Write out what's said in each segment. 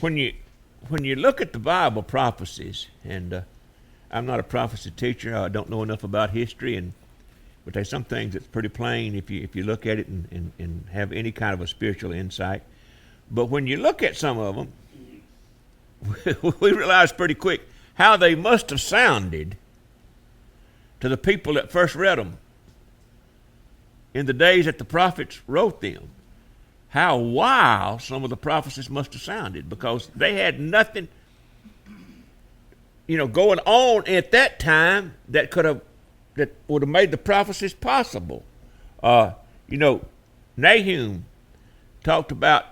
when you look at the Bible prophecies, and I'm not a prophecy teacher, I don't know enough about history, but there's some things that's pretty plain if you look at it and have any kind of a spiritual insight. But when you look at some of them, we realize pretty quick how they must have sounded to the people that first read them in the days that the prophets wrote them. How wild some of the prophecies must have sounded, because they had nothing, going on at that time that would have made the prophecies possible. Nahum talked about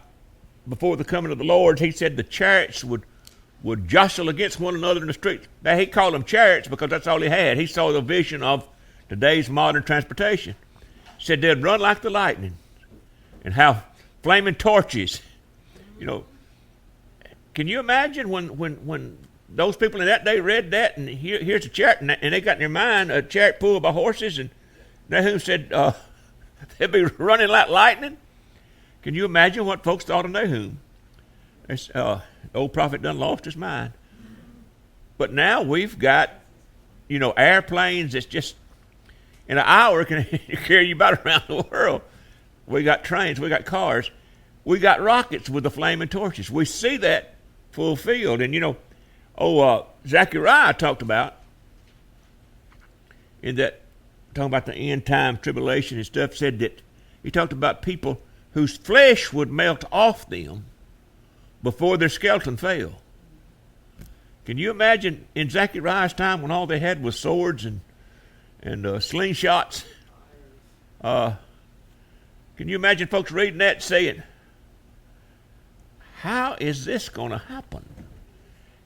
before the coming of the Lord. He said the chariots would jostle against one another in the streets. Now, he called them chariots because that's all he had. He saw the vision of today's modern transportation. He said they'd run like the lightning, and how flaming torches. Can you imagine when those people in that day read that, and here's a chariot, and they got in their mind a chariot pulled by horses, and Nahum said they'd be running like lightning? Can you imagine what folks thought of Nahum? The old prophet done lost his mind. But now we've got, airplanes that's just in an hour can carry you about around the world. We got trains, we got cars, we got rockets with the flaming torches. We see that fulfilled. And Zechariah talked about talking about the end time tribulation and stuff, said that he talked about people whose flesh would melt off them before their skeleton fell. Can you imagine in Zechariah's time when all they had was swords and slingshots? Can you imagine folks reading that saying, how is this going to happen?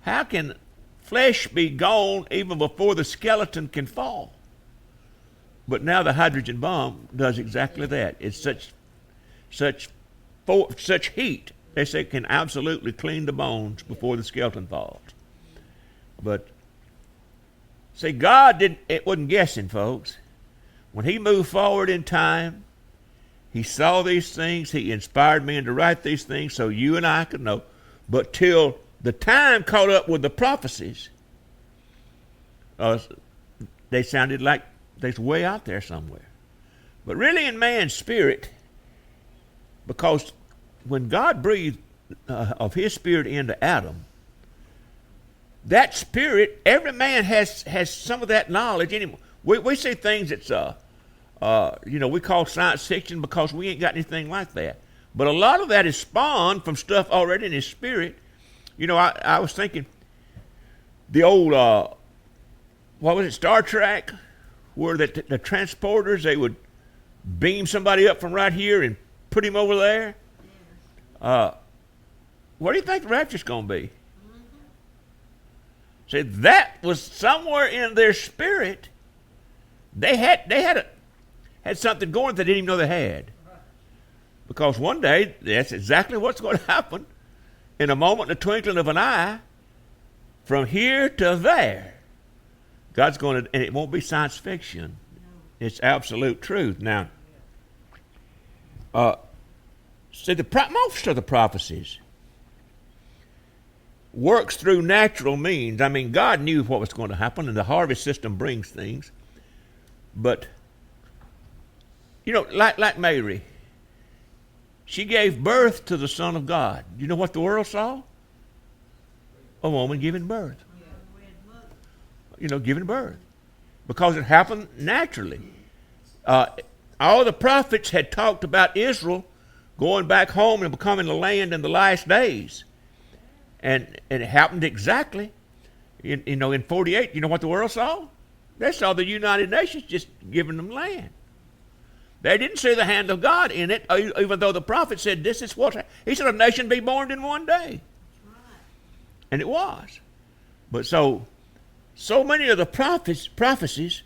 How can flesh be gone even before the skeleton can fall? But now the hydrogen bomb does exactly that. It's such heat, they say, can absolutely clean the bones before the skeleton falls. But see, God wasn't guessing, folks. When he moved forward in time, he saw these things. He inspired men to write these things so you and I could know. But till the time caught up with the prophecies, they sounded like they're way out there somewhere. But really in man's spirit, because when God breathed of his spirit into Adam, that spirit, every man has some of that knowledge in him. We see things that's we call science fiction because we ain't got anything like that. But a lot of that is spawned from stuff already in his spirit. I was thinking the old, Star Trek, where the transporters, they would beam somebody up from right here and put him over there. What do you think the rapture's going to be? See, that was somewhere in their spirit. They had something going that they didn't even know they had. Because one day, that's exactly what's going to happen. In a moment, in the twinkling of an eye, from here to there, God's going to, and it won't be science fiction. It's absolute truth. Now, see, most of the prophecies works through natural means. I mean, God knew what was going to happen, and the harvest system brings things. But, like Mary, she gave birth to the Son of God. You know what the world saw? A woman giving birth. Giving birth. Because it happened naturally. All the prophets had talked about Israel going back home and becoming the land in the last days. And it happened exactly. In 48, you know what the world saw? They saw the United Nations just giving them land. They didn't see the hand of God in it, even though the prophet said, this is what, he said, a nation be born in one day. And it was. But so many of the prophecies,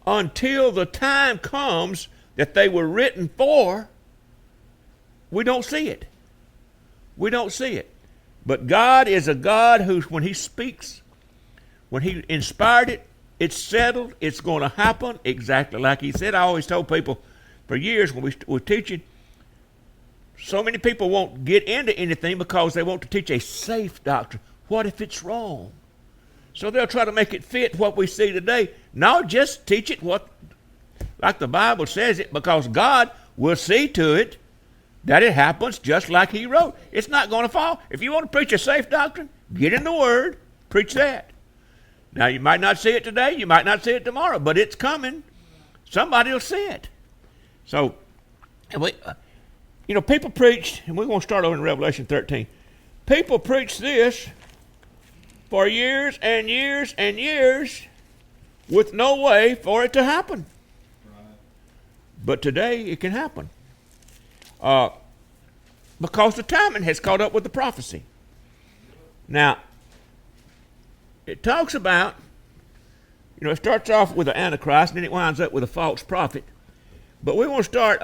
until the time comes that they were written for, we don't see it. We don't see it. But God is a God who, when he speaks, when he inspired it, it's settled, it's going to happen exactly like he said. I always told people for years when we were teaching, so many people won't get into anything because they want to teach a safe doctrine. What if it's wrong? So they'll try to make it fit what we see today. No, just teach it like the Bible says it, because God will see to it that it happens just like he wrote. It's not going to fall. If you want to preach a safe doctrine, get in the Word, preach that. Now, you might not see it today, you might not see it tomorrow, but it's coming. Somebody will see it. So, people preached, and we're going to start over in Revelation 13. People preached this for years and years and years with no way for it to happen. Right. But today it can happen. Because the timing has caught up with the prophecy. Now, it talks about, it starts off with the Antichrist, and then it winds up with a false prophet. But we want to start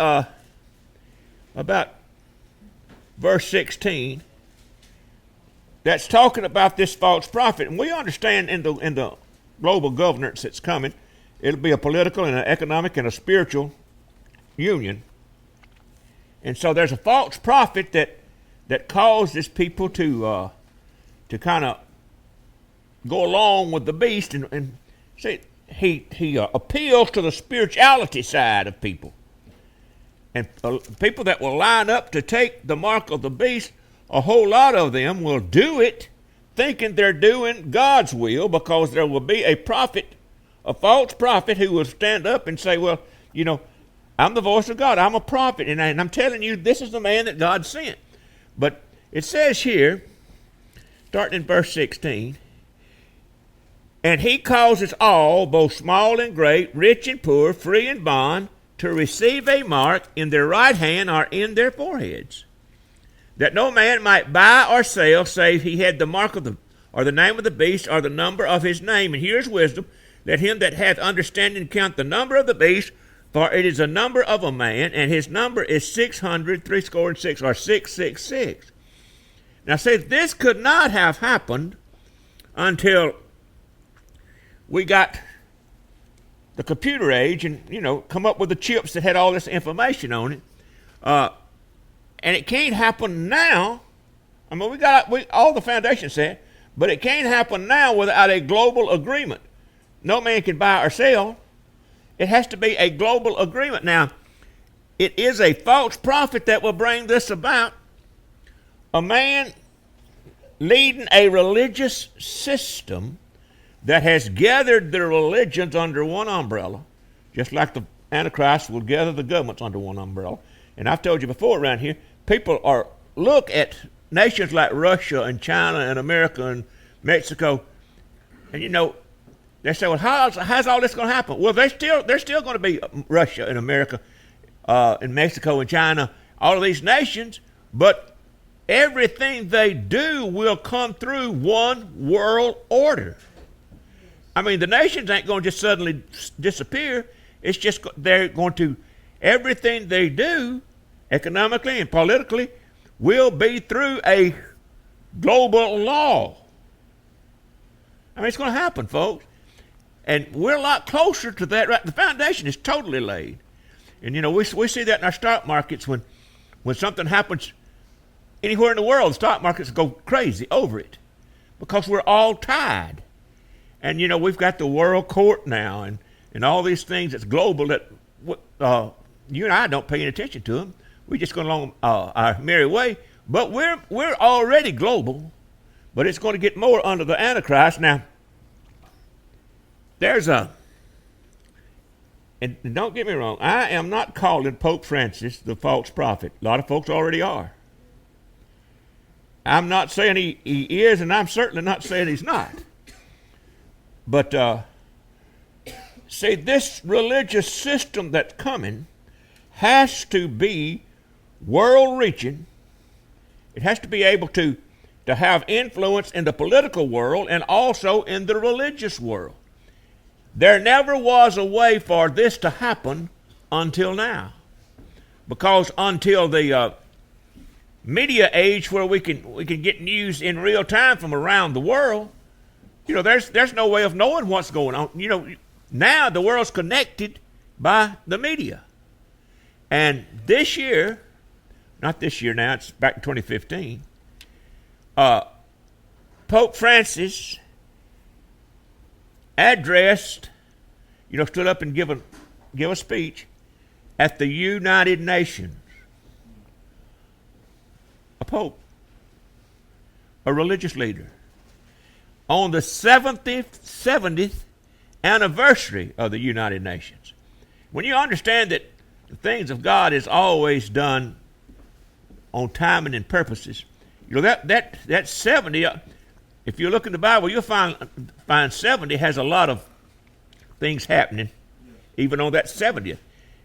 about verse 16. That's talking about this false prophet. And we understand in the global governance that's coming, it'll be a political and an economic and a spiritual union. And so there's a false prophet that causes people to kind of go along with the beast and say he appeals to the spirituality side of people. And people that will line up to take the mark of the beast, a whole lot of them will do it thinking they're doing God's will, because there will be a prophet, a false prophet, who will stand up and say, well, I'm the voice of God. I'm a prophet, and I'm telling you, this is the man that God sent. But it says here, starting in verse 16, and he causes all, both small and great, rich and poor, free and bond, to receive a mark in their right hand or in their foreheads, that no man might buy or sell, save he had the mark of or the name of the beast, or the number of his name. And here's wisdom: let him that hath understanding count the number of the beast, for it is the number of a man, and his number is 666, or 666. Now, see, this could not have happened until we got the computer age and, come up with the chips that had all this information on it. And it can't happen now. I mean, all the foundation said, but it can't happen now without a global agreement. No man can buy or sell. It has to be a global agreement. Now, it is a false prophet that will bring this about. A man leading a religious system that has gathered the religions under one umbrella, just like the Antichrist will gather the governments under one umbrella. And I've told you before around here, people look at nations like Russia and China and America and Mexico, and they say, well, how's all this going to happen? Well, there's still going to be Russia and America and Mexico and China, all of these nations, but everything they do will come through one world order. I mean, the nations ain't going to just suddenly disappear. It's just everything they do, economically and politically, will be through a global law. I mean, it's going to happen, folks. And we're a lot closer to that. Right? The foundation is totally laid. And, we see that in our stock markets when something happens anywhere in the world, the stock markets go crazy over it because we're all tied. And, we've got the world court now and all these things that's global that you and I don't pay any attention to them. We just go along our merry way. But we're already global, but it's going to get more under the Antichrist. Now, and don't get me wrong, I am not calling Pope Francis the false prophet. A lot of folks already are. I'm not saying he is, and I'm certainly not saying he's not. But, see, this religious system that's coming has to be world-reaching. It has to be able to have influence in the political world and also in the religious world. There never was a way for this to happen until now. Because until the media age where we can get news in real time from around the world, there's no way of knowing what's going on. Now the world's connected by the media. And this year, not this year now, it's back in 2015, Pope Francis addressed, stood up and give a speech at the United Nations. A pope, a religious leader, on the 70th anniversary of the United Nations. When you understand that the things of God is always done on timing and purposes, that 70, if you look in the Bible, you'll find 70 has a lot of things happening, even on that 70th.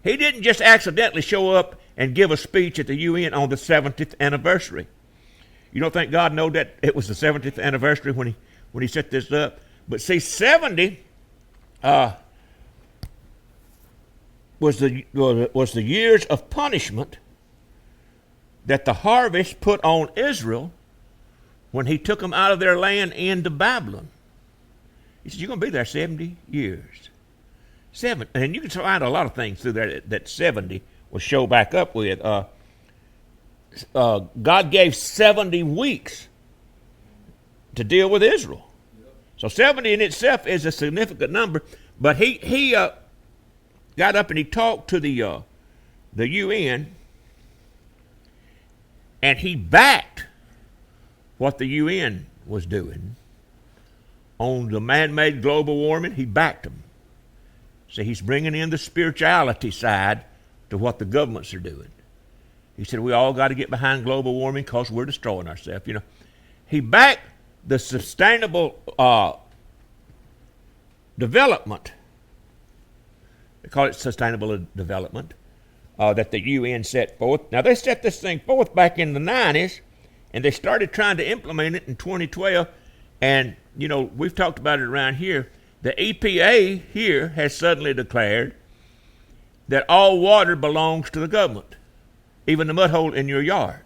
He didn't just accidentally show up and give a speech at the UN on the 70th anniversary. You don't think God knew that it was the 70th anniversary when he set this up? But see, 70 was the years of punishment that the harvest put on Israel when he took them out of their land into Babylon. He said, you're going to be there 70 years. And you can find a lot of things through there that 70 will show back up with. God gave 70 weeks to deal with Israel. So 70 in itself is a significant number. But he got up and he talked to the UN, and he backed what the UN was doing on the man-made global warming. He backed them. So he's bringing in the spirituality side to what the governments are doing. He said, we all got to get behind global warming because we're destroying ourselves. He backed the sustainable development. They call it sustainable development that the UN set forth. Now, they set this thing forth back in the 90s, and they started trying to implement it in 2012. And, we've talked about it around here. The EPA here has suddenly declared that all water belongs to the government, even the mud hole in your yard.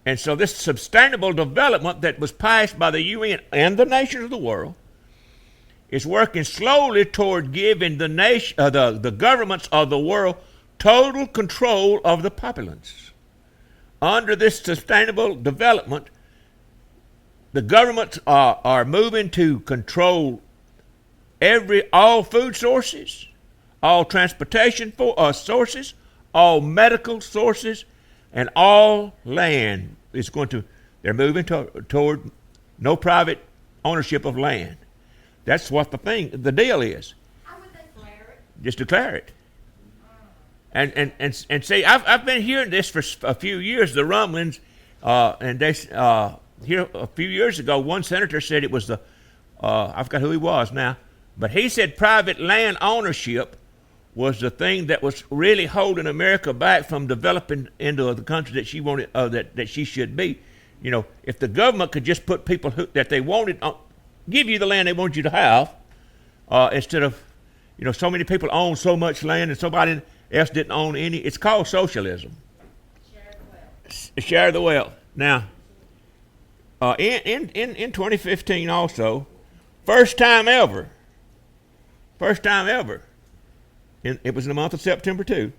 And so this sustainable development that was passed by the UN and the nations of the world is working slowly toward giving the governments of the world total control of the populace. Under this sustainable development, the governments are moving to control all food sources, all transportation sources, all medical sources, and all land is they're moving toward no private ownership of land. That's what the deal is. How would they declare it? Just declare it. And see, I've been hearing this for a few years, the rumblings, and they here a few years ago, one senator said it was I forgot who he was now, but he said private land ownership was the thing that was really holding America back from developing into the country that she wanted, that she should be. If the government could just put people that they wanted, give you the land they want you to have, instead of, so many people own so much land and somebody else didn't own any. It's called socialism. Share the wealth. Share the wealth. Now, in 2015 also, first time ever, it was in the month of September too,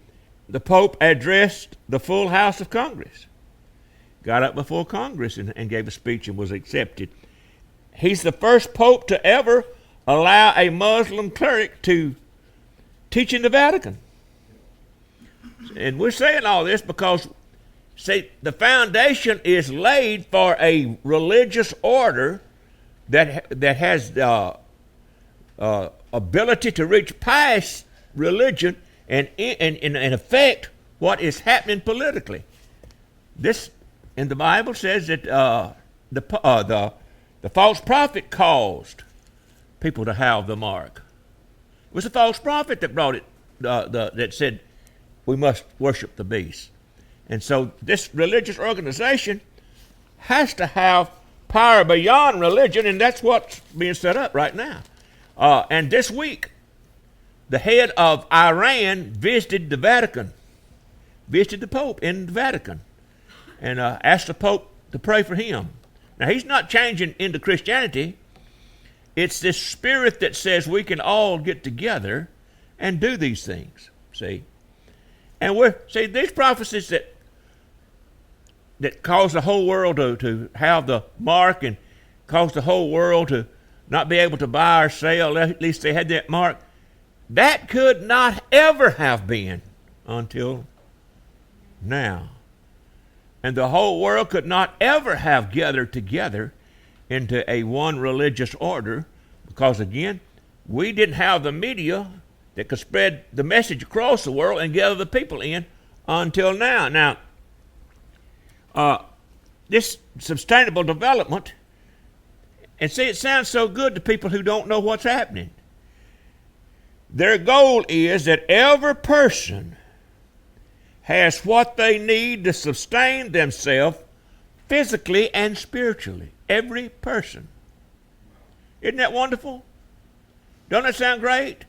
the Pope addressed the full House of Congress, got up before Congress and gave a speech and was accepted. He's the first Pope to ever allow a Muslim cleric to teach in the Vatican. And we're saying all this because, see, the foundation is laid for a religious order that has ability to reach past religion and affect what is happening politically. This in the Bible says that the false prophet caused people to have the mark. It was a false prophet that brought it, that said we must worship the beast. And so this religious organization has to have power beyond religion, and that's what's being set up right now. And this week, the head of Iran visited the Vatican, visited the Pope in the Vatican, and asked the Pope to pray for him. Now, he's not changing into Christianity. It's this spirit that says we can all get together and do these things, see? And these prophecies that caused the whole world to have the mark and caused the whole world to not be able to buy or sell, at least they had that mark, that could not ever have been until now. And the whole world could not ever have gathered together into a one religious order because, again, we didn't have the media that could spread the message across the world and gather the people in until now. Now, this sustainable development, and see, it sounds so good to people who don't know what's happening. Their goal is that every person has what they need to sustain themselves physically and spiritually. Every person. Isn't that wonderful? Don't that sound great?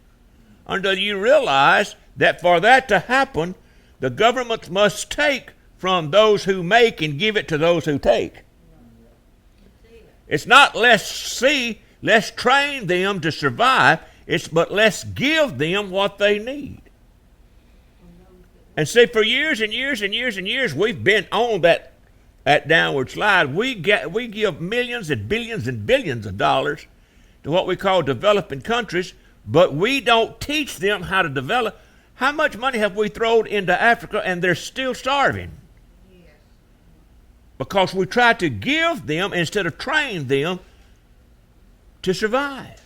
Until you realize that for that to happen, the government must take from those who make and give it to those who take. It's not let's train them to survive, but let's give them what they need. And see, for years and years and years and years, we've been on that downward slide. We give millions and billions of dollars to what we call developing countries, but we don't teach them how to develop. How much money have we thrown into Africa and they're still starving? Yes. Because we try to give them instead of train them to survive,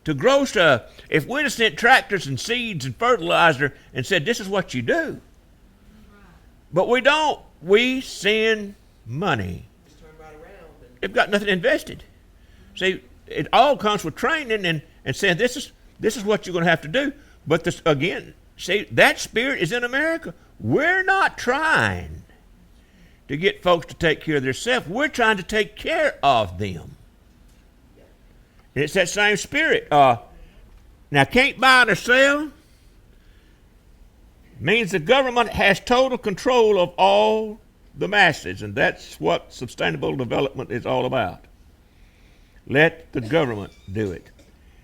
to grow stuff. If we'd have sent tractors and seeds and fertilizer and said, this is what you do. But we don't. We send money. Just turn right around. They've got nothing invested. See, it all comes with training and saying, this is what you're going to have to do. But this, again, see, that spirit is in America. We're not trying to get folks to take care of themselves. We're trying to take care of them. And it's that same spirit. Now, can't buy or sell means the government has total control of all the masses, and that's what sustainable development is all about. Let the government do it.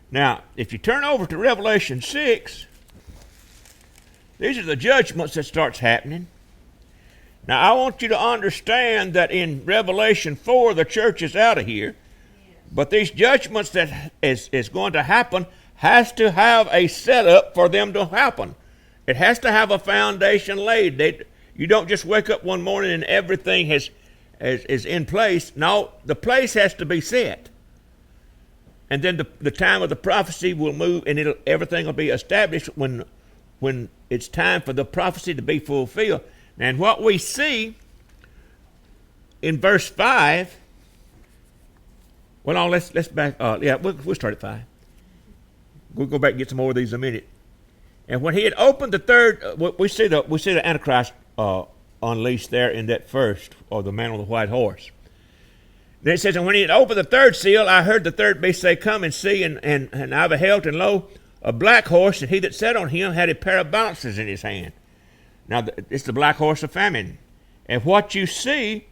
Now, if you turn over to Revelation 6, these are the judgments that starts happening. Now, I want you to understand that in Revelation 4, the church is out of here. But these judgments that is going to happen has to have a setup for them to happen. It has to have a foundation laid. You don't just wake up one morning and everything is in place. No, the place has to be set. And then the time of the prophecy will move, and everything will be established when it's time for the prophecy to be fulfilled. And what we see in verse 5. Well, no, let's back. We'll start at 5. We'll go back and get some more of these in a minute. And when he had opened the third, we see the Antichrist unleashed there in that first, or the man on the white horse. Then it says, and when he had opened the third seal, I heard the third beast say, come and see, and I beheld, and lo, a black horse, and he that sat on him had a pair of balances in his hand. Now, it's the black horse of famine. And what you see,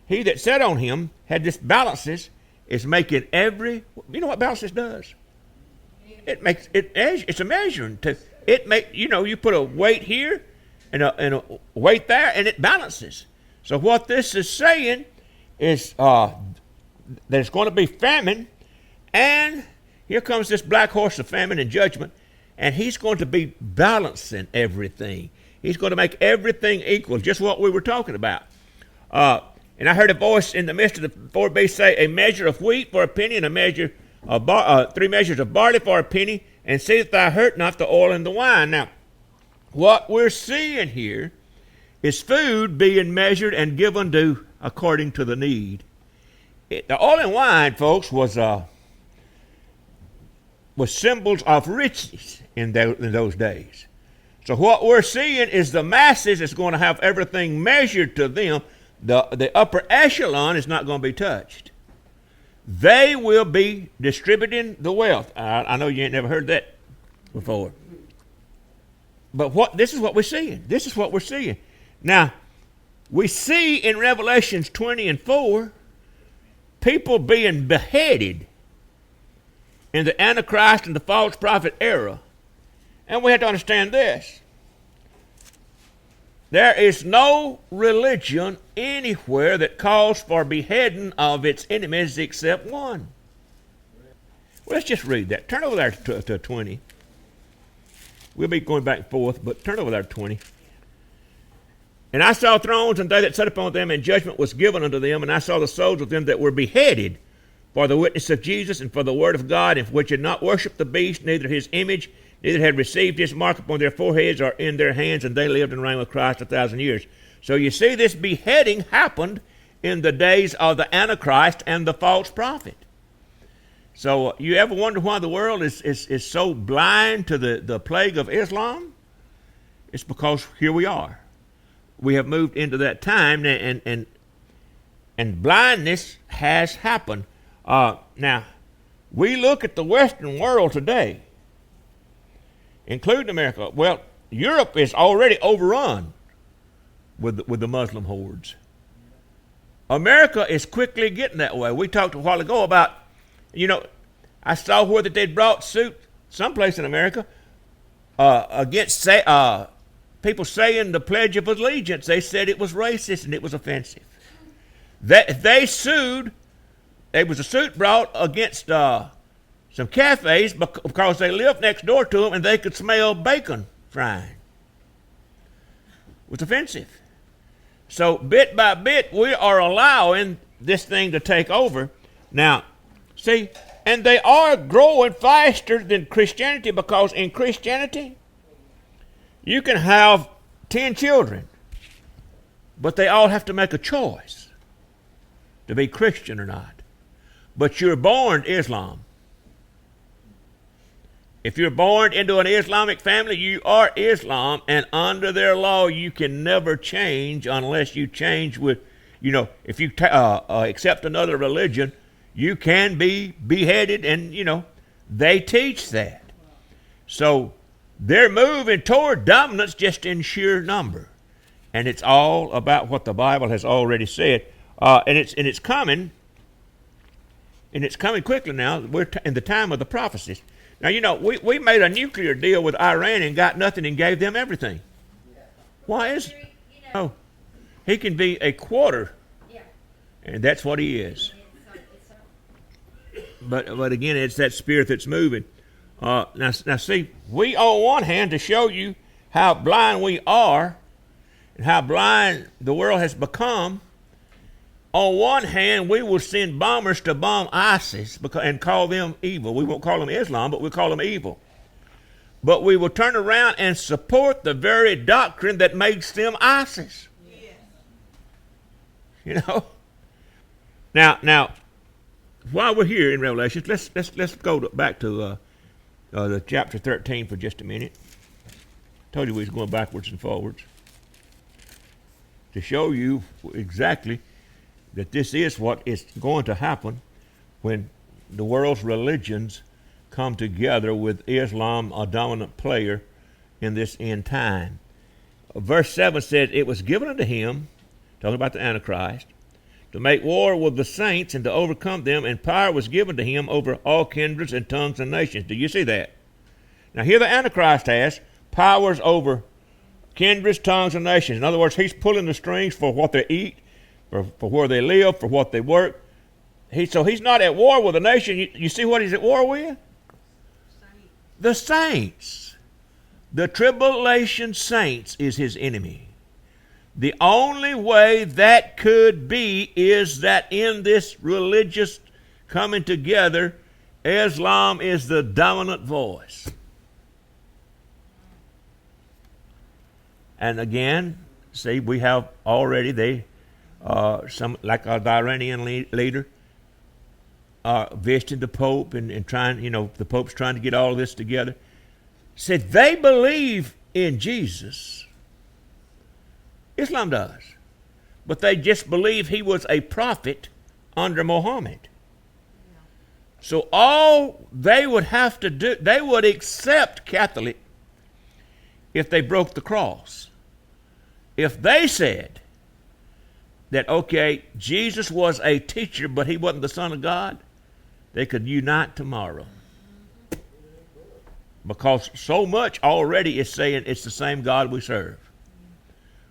he that sat on him had this balances, is making you know what balances does? It's a measuring. You put a weight here and a weight there, and it balances. So what this is saying is there's going to be famine, and here comes this black horse of famine and judgment, and he's going to be balancing everything. He's going to make everything equal, just what we were talking about. And I heard a voice in the midst of the four beasts say, a measure of wheat for a penny, and a measure of 3 measures of barley for a penny, and see that thou hurt not the oil and the wine. Now, what we're seeing here is food being measured and given to according to the need. The oil and wine, folks, was symbols of riches in those days. So what we're seeing is the masses is going to have everything measured to them. The upper echelon is not going to be touched. They will be distributing the wealth. I know you ain't never heard that before. But this is what we're seeing. This is what we're seeing. Now, we see in Revelations 20 and 4, people being beheaded in the Antichrist and the false prophet era. And we have to understand this. There is no religion anywhere that calls for beheading of its enemies except one. Well, let's just read that. Turn over there to 20. We'll be going back and forth, but turn over there to 20. And I saw thrones, and they that sat upon them, and judgment was given unto them. And I saw the souls of them that were beheaded for the witness of Jesus and for the word of God, and which had not worshipped the beast, neither his image, neither had received his mark upon their foreheads or in their hands, and they lived and reigned with Christ 1,000 years. So you see, this beheading happened in the days of the Antichrist and the false prophet. So you ever wonder why the world is so blind to the plague of Islam? It's because here we are. We have moved into that time, and blindness has happened. Now, we look at the Western world today, including America. Well, Europe is already overrun with the Muslim hordes. America is quickly getting that way. We talked a while ago about, I saw where that they'd brought suit someplace in America against people saying the Pledge of Allegiance. They said it was racist and it was offensive. They sued. There was a suit brought against some cafes because they lived next door to them and they could smell bacon frying. It was offensive. So bit by bit, we are allowing this thing to take over. Now, see, and they are growing faster than Christianity, because in Christianity, you can have 10 children, but they all have to make a choice to be Christian or not. But you're born Islam. If you're born into an Islamic family, you are Islam, and under their law, you can never change unless you change with, if you accept another religion, you can be beheaded, and, they teach that. So they're moving toward dominance just in sheer number. And it's all about what the Bible has already said. And it's coming. And it's coming quickly now. We're in the time of the prophecies. Now, we made a nuclear deal with Iran and got nothing and gave them everything. Why is it? Oh, he can be a quarter. And that's what he is. But again, it's that spirit that's moving. Now see, we on one hand, to show you how blind we are and how blind the world has become, on one hand, we will send bombers to bomb ISIS and call them evil. We won't call them Islam, but we'll call them evil. But we will turn around and support the very doctrine that makes them ISIS. Now, while we're here in Revelation, let's go back to the chapter 13 for just a minute. I told you we was going backwards and forwards to show you exactly that this is what is going to happen when the world's religions come together with Islam, a dominant player in this end time. Verse 7 says, it was given unto him, talking about the Antichrist, to make war with the saints and to overcome them, and power was given to him over all kindreds and tongues and nations. Do you see that? Now here the Antichrist has powers over kindreds, tongues, and nations. In other words, he's pulling the strings for what they eat, for where they live, for what they work. So he's not at war with a nation. You see what he's at war with? The saints. The tribulation saints is his enemy. The only way that could be is that in this religious coming together, Islam is the dominant voice. And again, see, we have already, some, like the Iranian leader, visited the Pope and trying, the Pope's trying to get all of this together. Said they believe in Jesus. Islam does. But they just believe he was a prophet under Muhammad. So all they would have to do, they would accept Catholic if they broke the cross. If they said that, okay, Jesus was a teacher, but he wasn't the Son of God, they could unite tomorrow. Because so much already is saying it's the same God we serve.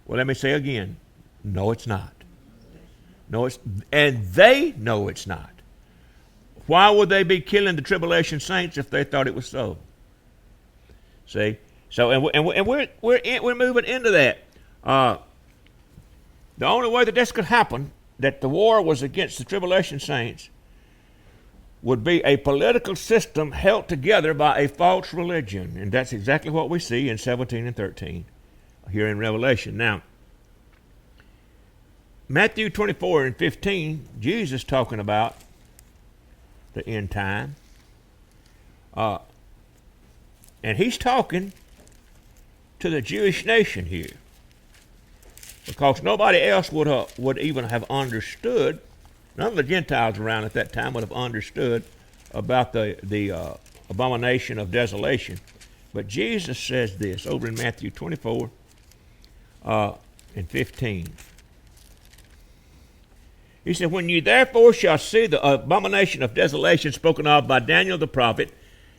Well, let me say again, no, it's not. No, and they know it's not. Why would they be killing the tribulation saints if they thought it was so? See, so and we're moving into that. The only way that this could happen, that the war was against the tribulation saints, would be a political system held together by a false religion, and that's exactly what we see in 17 and 13 here in Revelation. Now, Matthew 24 and 15, Jesus talking about the end time. And he's talking to the Jewish nation here, because nobody else would even have understood. None of the Gentiles around at that time would have understood about the abomination of desolation. But Jesus says this over in Matthew 24 and 15. He said, "When you therefore shall see the abomination of desolation spoken of by Daniel the prophet,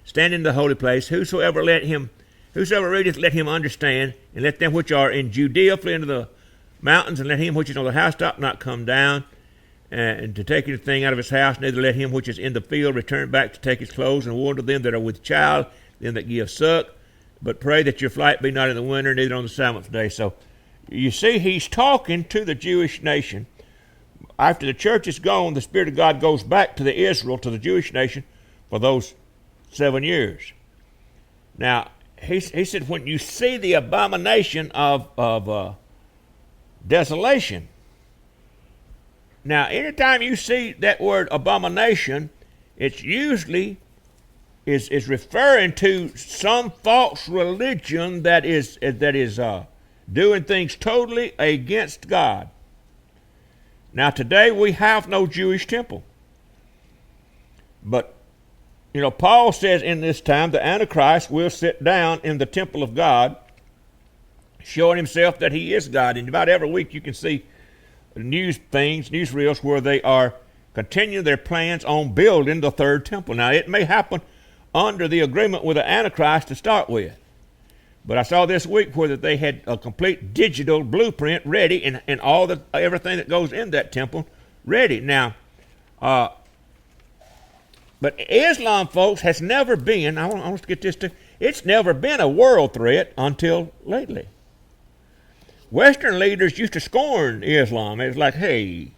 stand in the holy place, whosoever readeth, let him understand, and let them which are in Judea flee into the mountains, and let him which is on the housetop not come down, and to take anything out of his house, neither let him which is in the field return back to take his clothes, and warn to them that are with child, them that give suck, but pray that your flight be not in the winter, neither on the Sabbath day." So you see, he's talking to the Jewish nation. After the church is gone, the Spirit of God goes back to the Jewish nation, for those 7 years. Now, he said, when you see the abomination of desolation. Now, anytime you see that word abomination, it's usually is referring to some false religion that is doing things totally against God. Now, today we have no Jewish temple. But, Paul says in this time the Antichrist will sit down in the temple of God, showing himself that he is God. And about every week you can see newsreels where they are continuing their plans on building the third temple. Now, it may happen under the agreement with the Antichrist to start with. But I saw this week where they had a complete digital blueprint ready, and everything that goes in that temple ready. Now, but Islam, folks, has never been, I want to get this to, it's never been a world threat until lately. Western leaders used to scorn Islam. It was like, hey,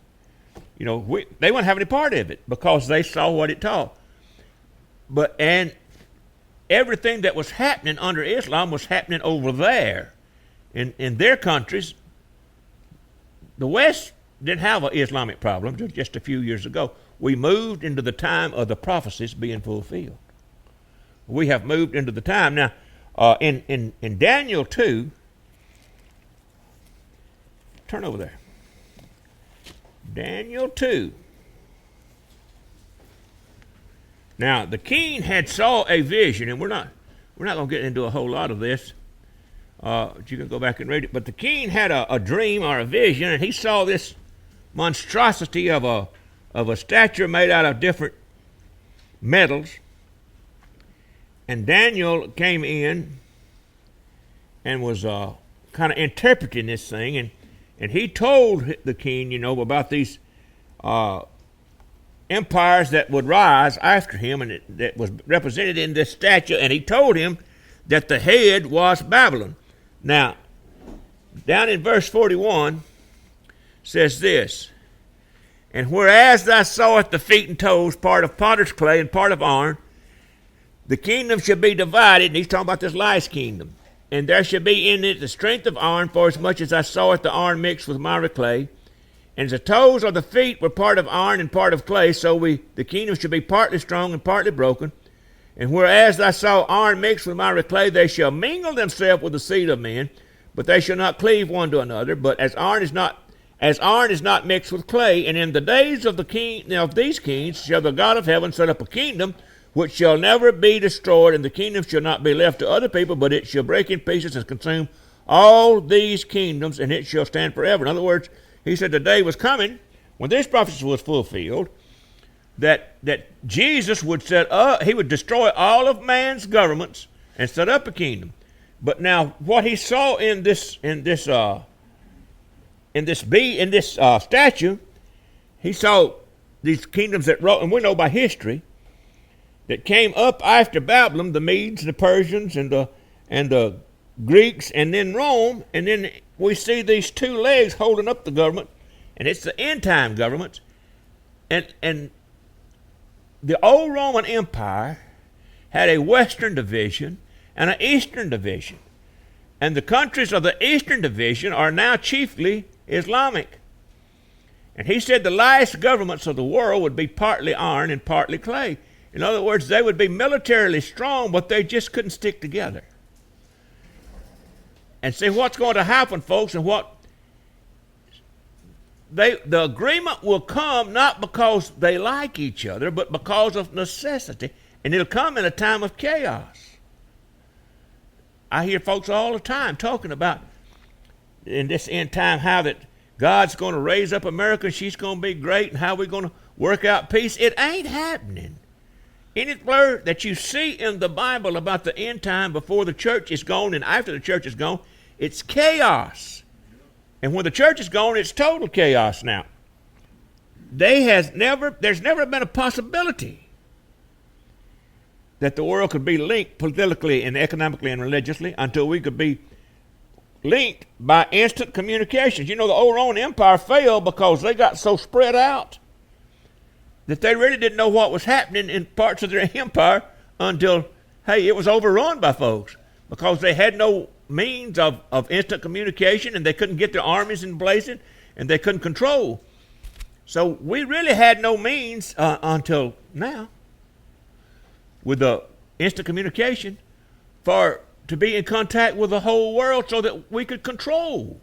they wouldn't have any part of it because they saw what it taught. And everything that was happening under Islam was happening over there in their countries. The West didn't have an Islamic problem just a few years ago. We moved into the time of the prophecies being fulfilled. We have moved into the time. Now, in Daniel 2, turn over there. Daniel 2. Now, the king had saw a vision, and we're not going to get into a whole lot of this. You can go back and read it. But the king had a dream or a vision, and he saw this monstrosity of a statue made out of different metals. And Daniel came in and was kind of interpreting this thing, and he told the king, about these empires that would rise after him, and that was represented in this statue, and he told him that the head was Babylon. Now, down in verse 41, says this, "And whereas thou sawest the feet and toes, part of potter's clay and part of iron, the kingdom shall be divided," and he's talking about this last kingdom, "and there shall be in it the strength of iron, for as much as I saweth the iron mixed with miry clay. And the toes of the feet were part of iron and part of clay, so the kingdom shall be partly strong and partly broken. And whereas I saw iron mixed with miry clay, they shall mingle themselves with the seed of men, but they shall not cleave one to another. But as iron is not mixed with clay, and in the days of these kings shall the God of heaven set up a kingdom which shall never be destroyed, and the kingdom shall not be left to other people, but it shall break in pieces and consume all these kingdoms, and it shall stand forever." In other words, he said the day was coming when this prophecy was fulfilled, that Jesus would he would destroy all of man's governments and set up a kingdom. But now, what he saw in this in this statue, he saw these kingdoms that rose, and we know by history that came up after Babylon, the Medes, the Persians, and the Greeks, and then Rome, and then we see these two legs holding up the government, and it's the end time governments, and the old Roman Empire had a Western division and an Eastern division, and the countries of the Eastern division are now chiefly Islamic. And he said the last governments of the world would be partly iron and partly clay. In other words, they would be militarily strong, but they just couldn't stick together. And see what's going to happen, folks, and the agreement will come not because they like each other, but because of necessity, and it'll come in a time of chaos. I hear folks all the time talking about in this end time how that God's going to raise up America and she's going to be great and how we're going to work out peace. It ain't happening. Anywhere that you see in the Bible about the end time before the church is gone and after the church is gone, it's chaos. And when the church is gone, it's total chaos now. There's never been a possibility that the world could be linked politically and economically and religiously until we could be linked by instant communications. You know, the old Roman Empire failed because they got so spread out that they really didn't know what was happening in parts of their empire until, it was overrun by folks because they had no means of instant communication, and they couldn't get their armies in place, and they couldn't control. So we really had no means until now with the instant communication to be in contact with the whole world so that we could control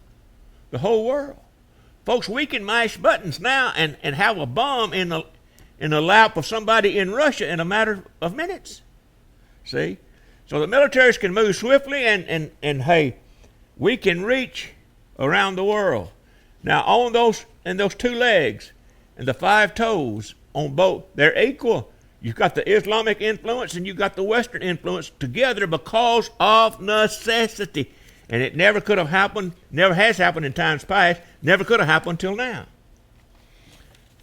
the whole world. Folks, we can mash buttons now and have a bomb in the lap of somebody in Russia in a matter of minutes. See? So the militaries can move swiftly and we can reach around the world. Now on those two legs and the 5 toes on both, they're equal. You've got the Islamic influence and you've got the Western influence together because of necessity. And it never could have happened, never has happened in times past, never could have happened until now.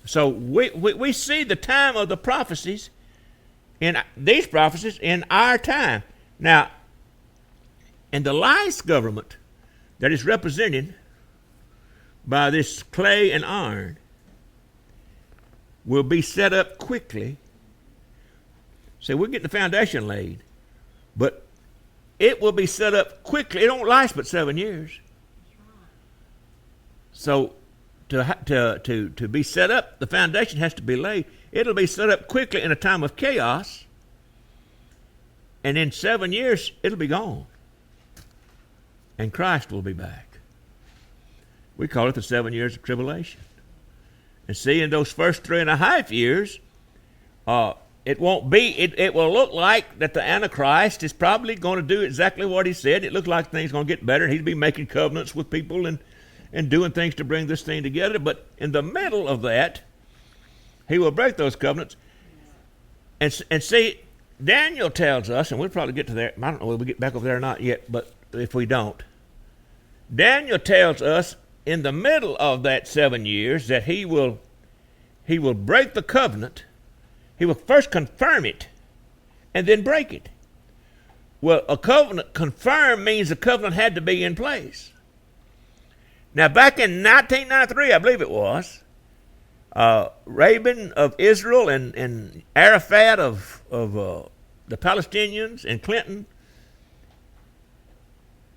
So we see the time of the prophecies, in these prophecies, in our time. Now, and the last government that is represented by this clay and iron will be set up quickly. See, we're getting the foundation laid, but it will be set up quickly. It don't last but 7 years. So to be set up, the foundation has to be laid. It'll be set up quickly in a time of chaos, and in 7 years, it'll be gone. And Christ will be back. We call it the 7 years of tribulation. And see, in those first 3.5 years, it will look like that the Antichrist is probably going to do exactly what he said. It looks like things are going to get better. He'll be making covenants with people and doing things to bring this thing together. But in the middle of that, he will break those covenants. And see, Daniel tells us, and we'll probably get to there. I don't know whether we get back over there or not yet, but if we don't, Daniel tells us in the middle of that 7 years that he will break the covenant. He will first confirm it and then break it. Well, a covenant confirmed means the covenant had to be in place. Now, back in 1993, I believe it was, Rabin of Israel and Arafat of the Palestinians and Clinton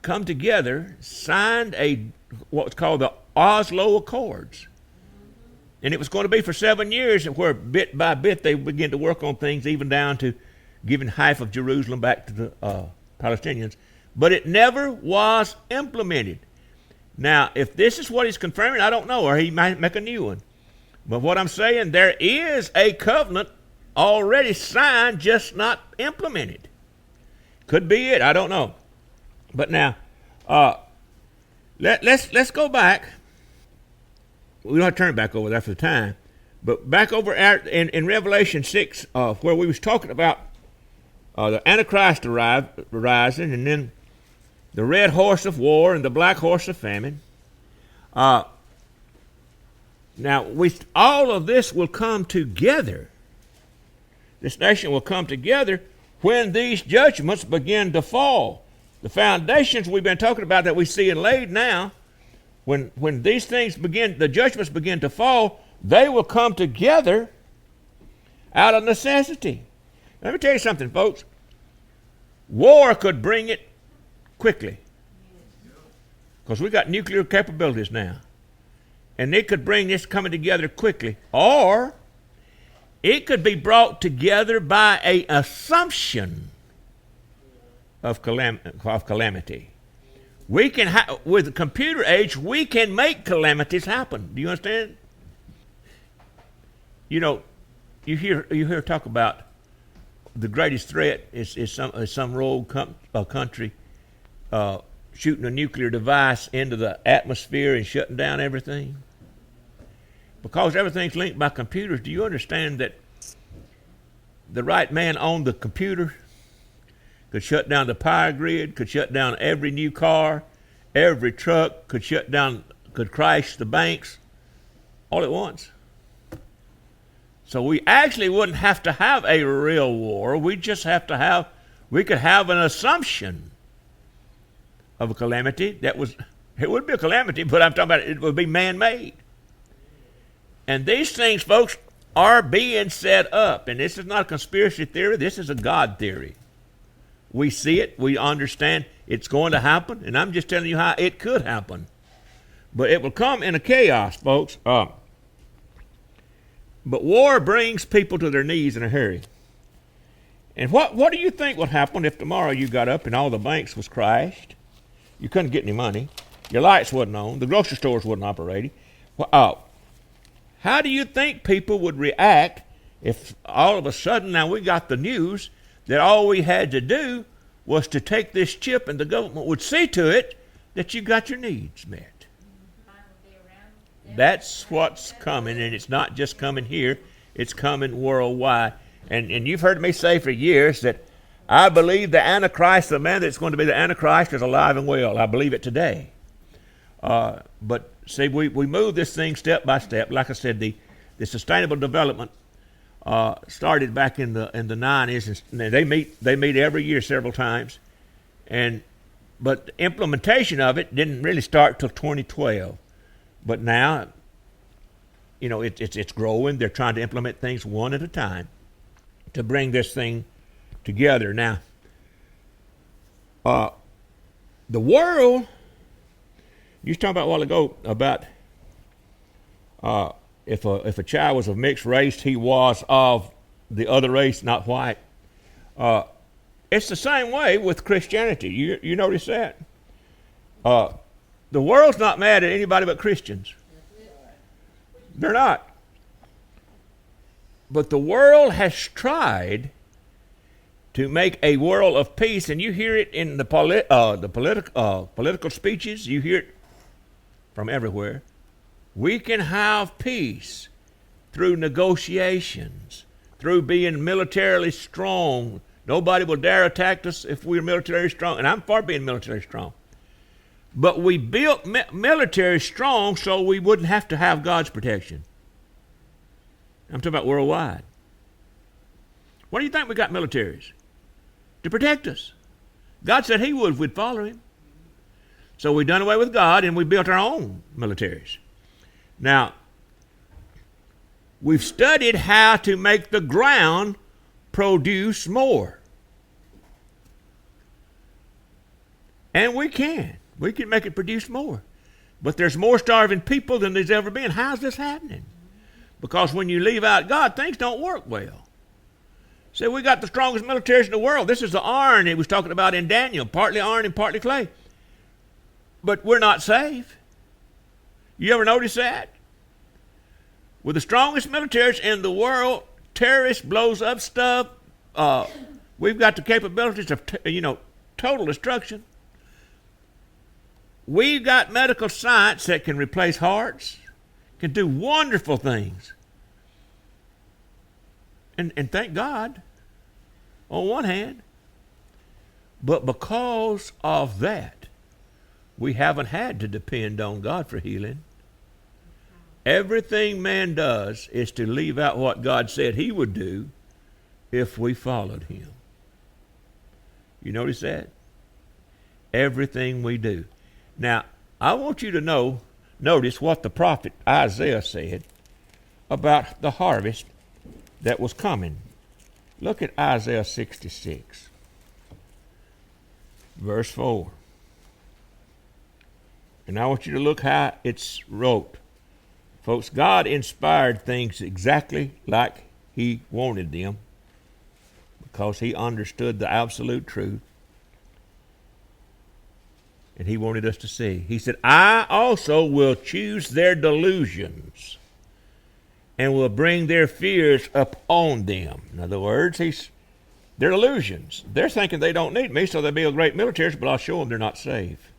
come together, signed what's called the Oslo Accords. And it was going to be for 7 years, where bit by bit they began to work on things, even down to giving half of Jerusalem back to the Palestinians. But it never was implemented. Now, if this is what he's confirming, I don't know, or he might make a new one. But what I'm saying, there is a covenant already signed, just not implemented. Could be it, I don't know. But now, let's go back. We don't have to turn it back over there for the time. But back over in Revelation 6, where we was talking about the Antichrist arising, and then the red horse of war and the black horse of famine. Now, all of this will come together. This nation will come together when these judgments begin to fall. The foundations we've been talking about that we see laid now, when these things begin, the judgments begin to fall, they will come together out of necessity. Let me tell you something, folks. War could bring it quickly, because we got nuclear capabilities now. And it could bring this coming together quickly. Or it could be brought together by an assumption of calamity. We can, with the computer age, we can make calamities happen. Do you understand? You know, you hear talk about the greatest threat is some rogue country shooting a nuclear device into the atmosphere and shutting down everything. Because everything's linked by computers, do you understand that the right man owned the computer, could shut down the power grid, could shut down every new car, every truck, could crash the banks all at once? So we actually wouldn't have to have a real war. We could have an assumption of a calamity it would be a calamity, but I'm talking about it would be man-made. And these things, folks, are being set up. And this is not a conspiracy theory. This is a God theory. We see it. We understand it's going to happen. And I'm just telling you how it could happen. But it will come in a chaos, folks. But war brings people to their knees in a hurry. And what do you think would happen if tomorrow you got up and all the banks was crashed? You couldn't get any money. Your lights wasn't on. The grocery stores wasn't operating. How do you think people would react if all of a sudden now we got the news that all we had to do was to take this chip and the government would see to it that you got your needs met? That's what's coming, and it's not just coming here. It's coming worldwide. And you've heard me say for years that I believe the Antichrist, the man that's going to be the Antichrist, is alive and well. I believe it today. But see, we move this thing step by step. Like I said, the sustainable development started back in the 90s, and they meet every year several times, but the implementation of it didn't really start till 2012. But now, you know, it's growing. They're trying to implement things one at a time to bring this thing together. Now, the world. You was talking about a while ago about if a child was of mixed race, he was of the other race, not white. It's the same way with Christianity. You notice that? The world's not mad at anybody but Christians. They're not. But the world has tried to make a world of peace, and you hear it in the political speeches. You hear it from everywhere. We can have peace through negotiations, through being militarily strong. Nobody will dare attack us if we're military strong, and I'm for being military strong. But we built military strong so we wouldn't have to have God's protection. I'm talking about worldwide. What do you think we got militaries? To protect us. God said he would if we'd follow him. So we done away with God and we built our own militaries. Now, we've studied how to make the ground produce more. And we can. We can make it produce more. But there's more starving people than there's ever been. How's this happening? Because when you leave out God, things don't work well. See, we got the strongest militaries in the world. This is the iron he was talking about in Daniel, partly iron and partly clay. But we're not safe. You ever notice that? With the strongest militaries in the world, terrorists blows up stuff. We've got the capabilities of, total destruction. We've got medical science that can replace hearts, can do wonderful things. And thank God, on one hand. But because of that, we haven't had to depend on God for healing. Everything man does is to leave out what God said he would do if we followed him. You notice that? Everything we do. Now, I want you to notice what the prophet Isaiah said about the harvest that was coming. Look at Isaiah 66, verse 4. And I want you to look how it's wrote. Folks, God inspired things exactly like he wanted them because he understood the absolute truth. And he wanted us to see. He said, I also will choose their delusions and will bring their fears upon them. In other words, they're illusions. They're thinking they don't need me, so they'll be a great military, but I'll show them they're not safe.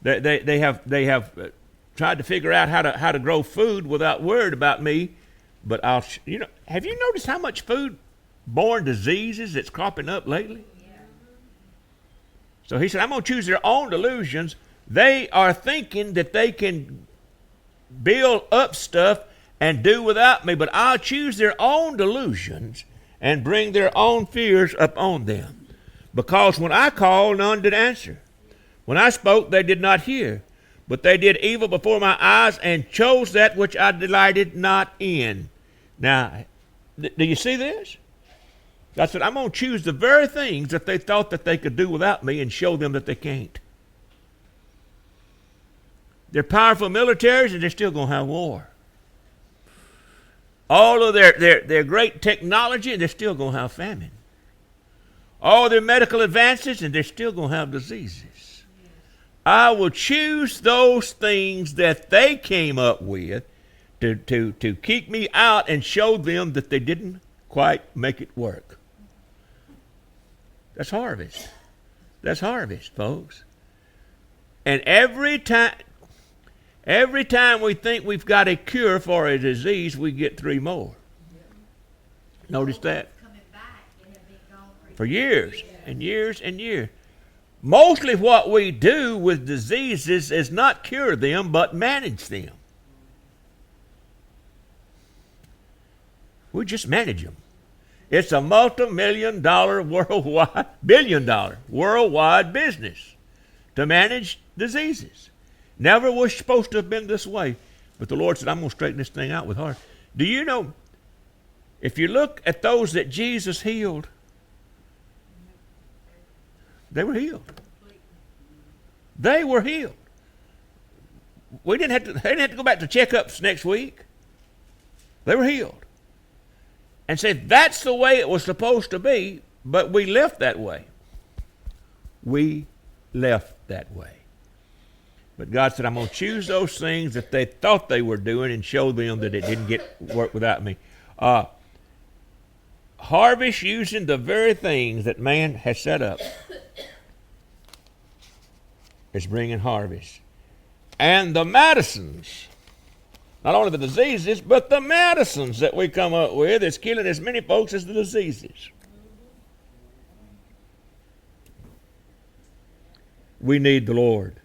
They have tried to figure out how to grow food without worried about me, but have you noticed how much food-borne diseases that's cropping up lately? So he said, I'm going to choose their own delusions. They are thinking that they can build up stuff and do without me, but I'll choose their own delusions and bring their own fears upon them. Because when I called, none did answer. When I spoke, they did not hear. But they did evil before my eyes and chose that which I delighted not in. Now, do you see this? God said, I'm going to choose the very things that they thought that they could do without me and show them that they can't. They're powerful militaries and they're still going to have war. All of their great technology and they're still going to have famine. All their medical advances and they're still going to have diseases. I will choose those things that they came up with to keep me out and show them that they didn't quite make it work. That's harvest. That's harvest, folks. And every time we think we've got a cure for a disease, we get 3 more. Notice that? For years and years and years. Mostly what we do with diseases is not cure them, but manage them. We just manage them. It's a multi-million-dollar billion-dollar worldwide business to manage diseases. Never was supposed to have been this way. But the Lord said, I'm going to straighten this thing out with heart. Do you know, if you look at those that Jesus healed, they were healed. They were healed. They didn't have to go back to checkups next week. They were healed. And said, that's the way it was supposed to be, but we left that way. We left that way. But God said, I'm going to choose those things that they thought they were doing and show them that it didn't work without me. Harvest using the very things that man has set up is bringing harvest. And the medicines, not only the diseases, but the medicines that we come up with is killing as many folks as the diseases. We need the Lord.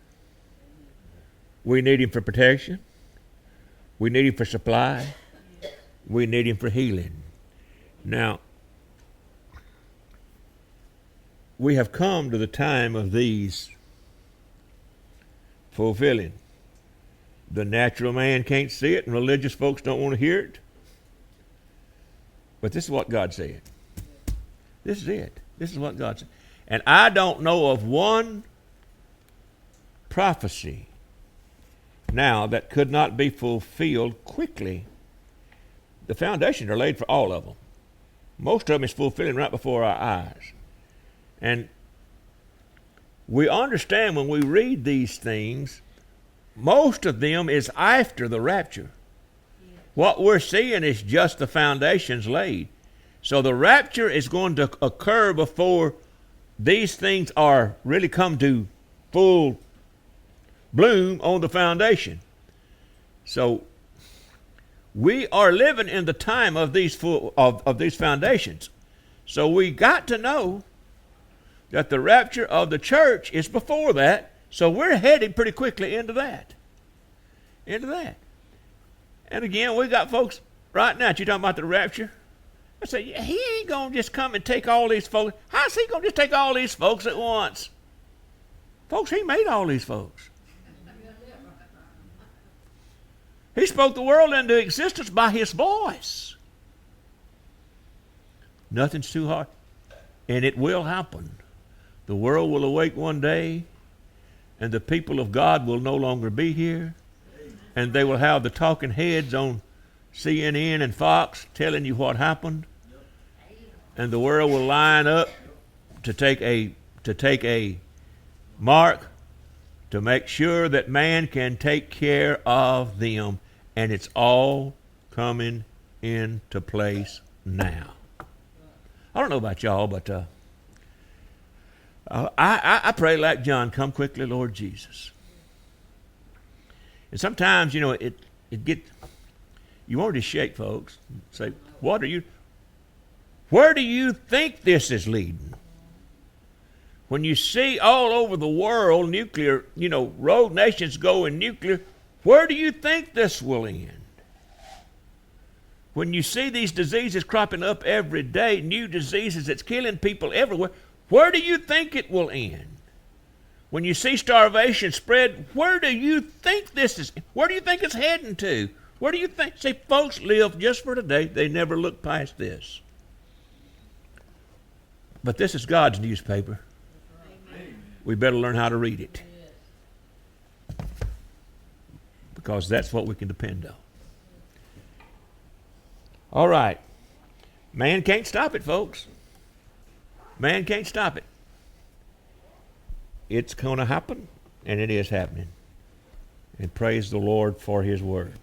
We need him for protection. We need him for supply. We need him for healing. Now, we have come to the time of these fulfilling. The natural man can't see it, and religious folks don't want to hear it. But this is what God said. This is it. This is what God said. And I don't know of one prophecy now that could not be fulfilled quickly. The foundations are laid for all of them. Most of them is fulfilling right before our eyes. And we understand when we read these things, most of them is after the rapture. What we're seeing is just the foundations laid. So the rapture is going to occur before these things are really come to full bloom on the foundation. So we are living in the time of these these foundations. So we got to know that the rapture of the church is before that. So we're headed pretty quickly into that. And again, we got folks right now, you talking about the rapture? I say, yeah, he ain't going to just come and take all these folks. How's he going to just take all these folks at once? Folks, he made all these folks. He spoke the world into existence by his voice. Nothing's too hard. And it will happen. The world will awake one day, and the people of God will no longer be here, and they will have the talking heads on CNN and Fox telling you what happened, and the world will line up to take a mark to make sure that man can take care of them, and it's all coming into place now. I don't know about y'all, but I pray like John, come quickly, Lord Jesus. And sometimes, it gets, you want to shake folks and say, where do you think this is leading? When you see all over the world nuclear, rogue nations going nuclear, where do you think this will end? When you see these diseases cropping up every day, new diseases that's killing people everywhere, where do you think it will end? When you see starvation spread, where do you think where do you think it's heading to? Where do you think? See, folks live just for today. They never look past this. But this is God's newspaper. We better learn how to read it. Because that's what we can depend on. All right. Man can't stop it, folks. Man can't stop it. It's going to happen, and it is happening. And praise the Lord for his word.